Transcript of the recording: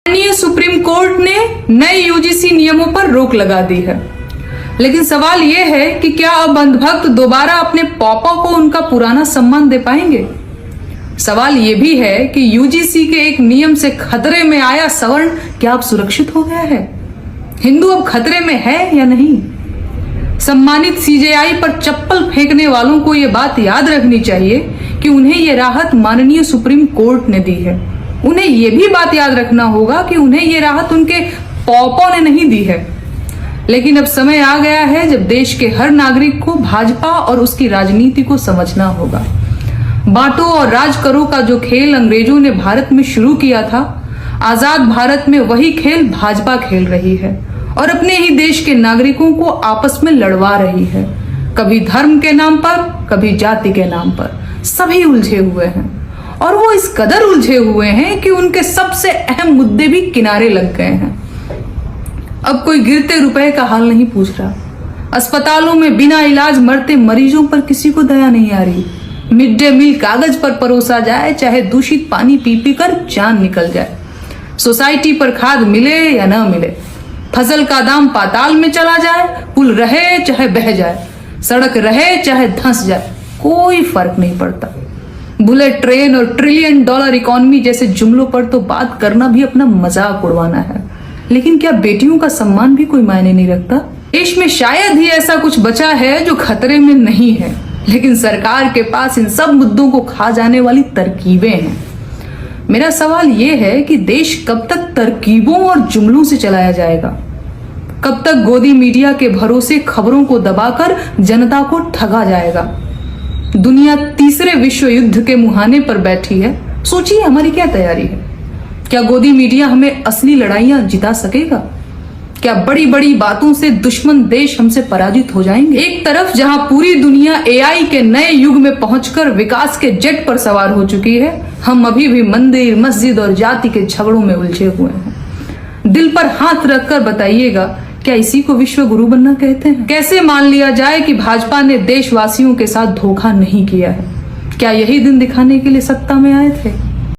माननीय supreme court ने नए यूजीसी नियमों पर रोक लगा दी है, लेकिन सवाल यह है कि क्या अब अंधभक्त दोबारा अपने पापा को उनका पुराना सम्मान दे पाएंगे। सवाल यह भी है कि यूजीसी के एक नियम से खतरे में आया सवर्ण क्या अब सुरक्षित हो गया है। हिंदू अब खतरे में है या नहीं। सम्मानित सीजेआई पर चप्पल फेंकने वालों को यह बात याद रखनी चाहिए कि उन्हें यह राहत माननीय सुप्रीम कोर्ट ने दी है। उन्हें यह भी बात याद रखना होगा कि उन्हें यह राहत उनके पापा ने नहीं दी है। लेकिन अब समय आ गया है जब देश के हर नागरिक को भाजपा और उसकी राजनीति को समझना होगा। बांटो और राज करो का जो खेल अंग्रेजों ने भारत में शुरू किया था, आजाद भारत में वही खेल भाजपा खेल रही है और अपने ही देश के नागरिकों को आपस में लड़वा रही है। कभी धर्म के नाम पर, कभी जाति के नाम पर, सभी उलझे हुए हैं और वो इस कदर उलझे हुए हैं कि उनके सबसे अहम मुद्दे भी किनारे लग गए हैं। अब कोई गिरते रुपए का हाल नहीं पूछ रहा। अस्पतालों में बिना इलाज मरते मरीजों पर किसी को दया नहीं आ रही। मिड डे मील कागज पर परोसा जाए, चाहे दूषित पानी पी पी कर जान निकल जाए। सोसाइटी पर खाद मिले या ना मिले, फसल का दाम पाताल में चला जाए, पुल रहे चाहे बह जाए, सड़क रहे चाहे धंस जाए, कोई फर्क नहीं पड़ता। बुलेट ट्रेन और $1 ट्रिलियन इकोनॉमी जैसे जुमलों पर तो बात करना भी अपना मजाक उड़वाना है। लेकिन क्या बेटियों का सम्मान भी कोई मायने नहीं रखता। देश में शायद ही ऐसा कुछ बचा है जो खतरे में नहीं है, लेकिन सरकार के पास इन सब मुद्दों को खा जाने वाली तरकीबें हैं। मेरा सवाल यह है कि देश कब तक तरकीबों और जुमलों से चलाया जाएगा। कब तक गोदी मीडिया के भरोसे खबरों को दबाकर जनता को ठगा जाएगा। दुनिया तीसरे विश्व युद्ध के मुहाने पर बैठी है, सोचिए हमारी क्या तैयारी है। क्या गोदी मीडिया हमें असली लड़ाइयां जिता सकेगा। क्या बड़ी बड़ी बातों से दुश्मन देश हमसे पराजित हो जाएंगे। एक तरफ जहां पूरी दुनिया एआई के नए युग में पहुंचकर विकास के जेट पर सवार हो चुकी है, हम अभी भी मंदिर, मस्जिद और जाति के झगड़ों में उलझे हुए हैं। दिल पर हाथ रखकर बताइएगा, क्या इसी को विश्व गुरु बनना कहते हैं। कैसे मान लिया जाए कि भाजपा ने देशवासियों के साथ धोखा नहीं किया है। क्या यही दिन दिखाने के लिए सत्ता में आए थे।